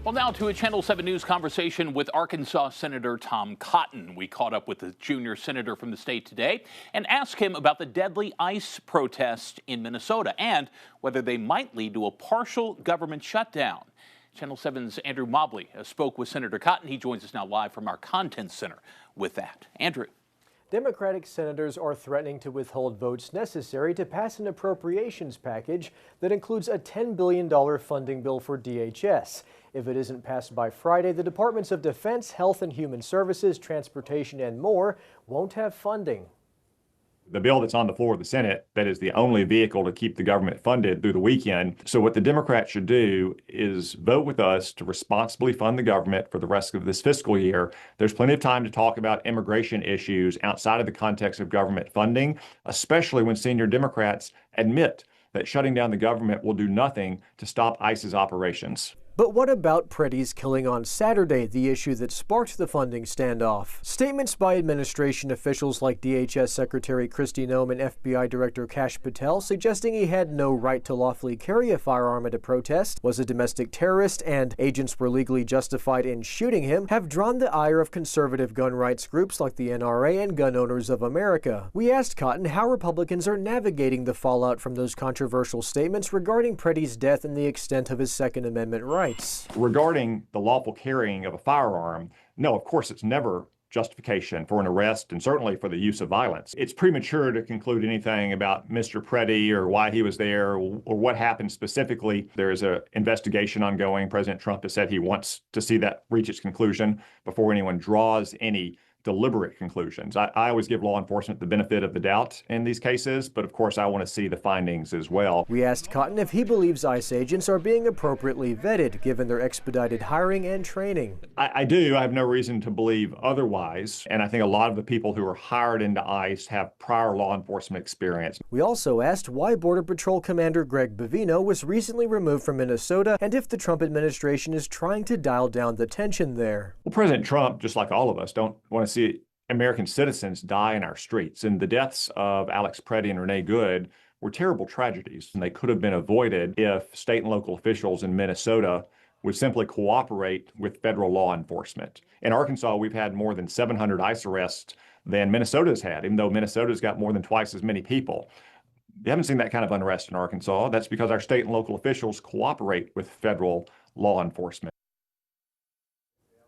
Well, now to a Channel 7 News conversation with Arkansas Senator Tom Cotton. We caught up with the junior senator from the state today and asked him about the deadly ICE protest in Minnesota and whether they might lead to a partial government shutdown. Channel 7's Andrew Mobley spoke with Senator Cotton. He joins us now live from our Content Center with that. Andrew. Democratic senators are threatening to withhold votes necessary to pass an appropriations package that includes a $10 billion funding bill for DHS. If it isn't passed by Friday, the Departments of Defense, Health and Human Services, Transportation, and more won't have funding. The bill that's on the floor of the Senate, that is the only vehicle to keep the government funded through the weekend. So what the Democrats should do is vote with us to responsibly fund the government for the rest of this fiscal year. There's plenty of time to talk about immigration issues outside of the context of government funding, especially when senior Democrats admit that shutting down the government will do nothing to stop ICE's operations. But what about Preddy's killing on Saturday, the issue that sparked the funding standoff? Statements by administration officials like DHS Secretary Kristi Noem and FBI Director Kash Patel suggesting he had no right to lawfully carry a firearm at a protest, was a domestic terrorist, and agents were legally justified in shooting him have drawn the ire of conservative gun rights groups like the NRA and Gun Owners of America. We asked Cotton how Republicans are navigating the fallout from those controversial statements regarding Preddy's death and the extent of his Second Amendment rights. Regarding the lawful carrying of a firearm, no, of course, it's never justification for an arrest and certainly for the use of violence. It's premature to conclude anything about Mr. Preddy or why he was there or what happened specifically. There is an investigation ongoing. President Trump has said he wants to see that reach its conclusion before anyone draws any deliberate conclusions. I always give law enforcement the benefit of the doubt in these cases, but of course I want to see the findings as well. We asked Cotton if he believes ICE agents are being appropriately vetted given their expedited hiring and training. I do. I have no reason to believe otherwise, and I think a lot of the people who are hired into ICE have prior law enforcement experience. We also asked why Border Patrol Commander Greg Bavino was recently removed from Minnesota and if the Trump administration is trying to dial down the tension there. Well, President Trump, just like all of us, don't want to see American citizens die in our streets. And the deaths of Alex Preddy and Renee Good were terrible tragedies, and they could have been avoided if state and local officials in Minnesota would simply cooperate with federal law enforcement. In Arkansas, we've had more than 700 ICE arrests than Minnesota's had, even though Minnesota's got more than twice as many people. We haven't seen that kind of unrest in Arkansas. That's because our state and local officials cooperate with federal law enforcement.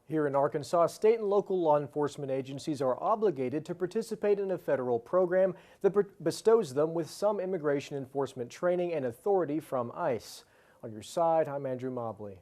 Here in Arkansas, state and local law enforcement agencies are obligated to participate in a federal program that bestows them with some immigration enforcement training and authority from ICE. On your side, I'm Andrew Mobley.